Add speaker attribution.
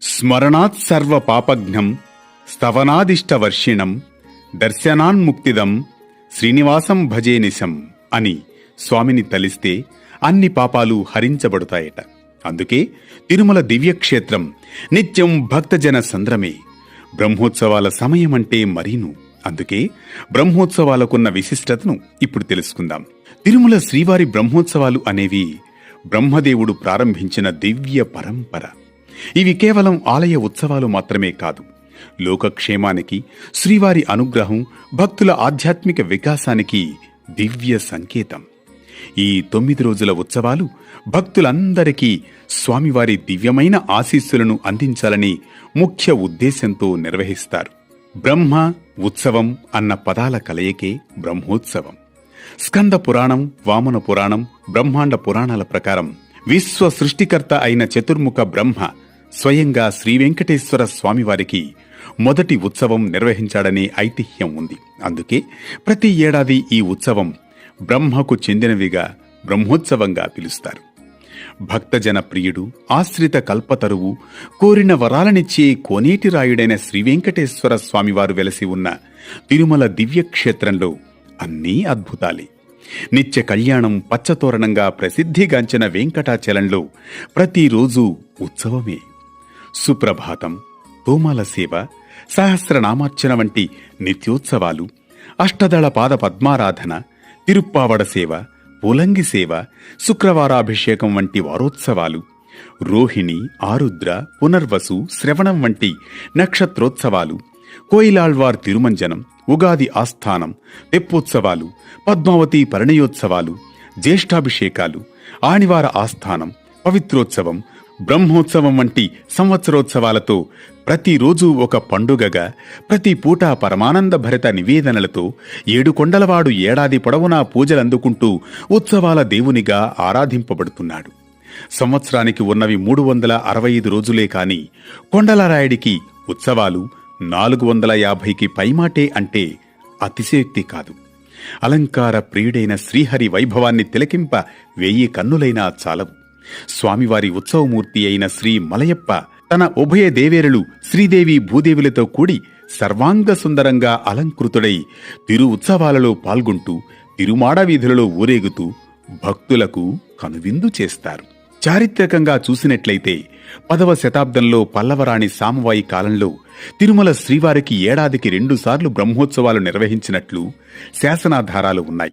Speaker 1: స్మరణాత్ సర్వ పాపఘ్నం స్తవనాదిష్టవర్షిణం దర్శనాన్ముక్తిదం శ్రీనివాసం భజే నిశం అని స్వామిని తలిస్తే అన్ని పాపాలు హరించబడతాయట. అందుకే తిరుమల దివ్యక్షేత్రం నిత్యం భక్తజన సంద్రమే. బ్రహ్మోత్సవాల సమయమంటే మరీను. అందుకే బ్రహ్మోత్సవాలకున్న విశిష్టతను ఇప్పుడు తెలుసుకుందాం. తిరుమల శ్రీవారి బ్రహ్మోత్సవాలు అనేవి బ్రహ్మదేవుడు ప్రారంభించిన దివ్య పరంపర. ఇవి కేవలం ఆలయ ఉత్సవాలు మాత్రమే కాదు, లోకక్షేమానికి, శ్రీవారి అనుగ్రహం, భక్తుల ఆధ్యాత్మిక వికాసానికి దివ్య సంకేతం. ఈ 9 రోజుల ఉత్సవాలు భక్తులందరికీ స్వామివారి దివ్యమైన ఆశీస్సులను అందించాలని ముఖ్య ఉద్దేశంతో నిర్వహిస్తారు. బ్రహ్మ ఉత్సవం అన్న పదాల కలయికే బ్రహ్మోత్సవం. స్కంద పురాణం, వామన పురాణం, బ్రహ్మాండ పురాణాల ప్రకారం విశ్వ సృష్టికర్త అయిన చతుర్ముఖ బ్రహ్మ స్వయంగా శ్రీవెంకటేశ్వర స్వామివారికి మొదటి ఉత్సవం నిర్వహించాడనే ఐతిహ్యం ఉంది. అందుకే ప్రతి ఏడాది ఈ ఉత్సవం బ్రహ్మకు చెందినవిగా బ్రహ్మోత్సవంగా పిలుస్తారు. భక్తజన ప్రియుడు, ఆశ్రిత కల్పతరువు, కోరిన వరాలనిచ్చే కోనేటి రాయుడైన శ్రీవెంకటేశ్వర స్వామివారు వెలసి ఉన్న తిరుమల దివ్యక్షేత్రంలో అన్నీ అద్భుతాలే. నిత్య కళ్యాణం, పచ్చతోరణంగా ప్రసిద్ధిగాంచిన వెంకటాచలంలో ప్రతిరోజు ఉత్సవమే. సుప్రభాతం, తోమాల సేవ, సహస్రనామార్చన వంటి నిత్యోత్సవాలు, అష్టదళ పాద పద్మారాధన, తిరుప్పావడ సేవ, పూలంగి సేవ, శుక్రవారాభిషేకం వంటి వారోత్సవాలు, రోహిణి, ఆరుద్ర, పునర్వసు, శ్రవణం వంటి నక్షత్రోత్సవాలు, కోయిలాళ్వార్ తిరుమంజనం, ఉగాది ఆస్థానం, తెప్పోత్సవాలు, పద్మావతి పరిణయోత్సవాలు, జ్యేష్ఠాభిషేకాలు, ఆణివార ఆస్థానం, పవిత్రోత్సవం, బ్రహ్మోత్సవం వంటి సంవత్సరోత్సవాలతో ప్రతిరోజూ ఒక పండుగగా, ప్రతి పూట పరమానంద భరిత నివేదనలతో ఏడుకొండలవాడు ఏడాది పొడవునా పూజలందుకుంటూ ఉత్సవాల దేవునిగా ఆరాధింపబడుతున్నాడు. సంవత్సరానికి ఉన్నవి 365 రోజులే కాని కొండలరాయుడికి ఉత్సవాలు 450కి పైమాటే అంటే అతిశయోక్తి కాదు. అలంకార ప్రియుడైన శ్రీహరి వైభవాన్ని తిలకింప 1000 కన్నులైనా చాలవు. స్వామివారి ఉత్సవమూర్తి అయిన శ్రీ మలయప్ప తన ఉభయ దేవేరులు శ్రీదేవి భూదేవులతో కూడి సర్వాంగ సుందరంగా అలంకృతుడై తిరు ఉత్సవాలలో పాల్గొంటూ తిరుమాడ వీధులలో ఊరేగుతూ భక్తులకు కనువిందు చేస్తారు. చారిత్రకంగా చూసినట్లయితే 10వ శతాబ్దంలో పల్లవరాణి సామవాయి కాలంలో తిరుమల శ్రీవారికి ఏడాదికి 2 సార్లు బ్రహ్మోత్సవాలు నిర్వహించినట్లు శాసనాధారాలు ఉన్నాయి.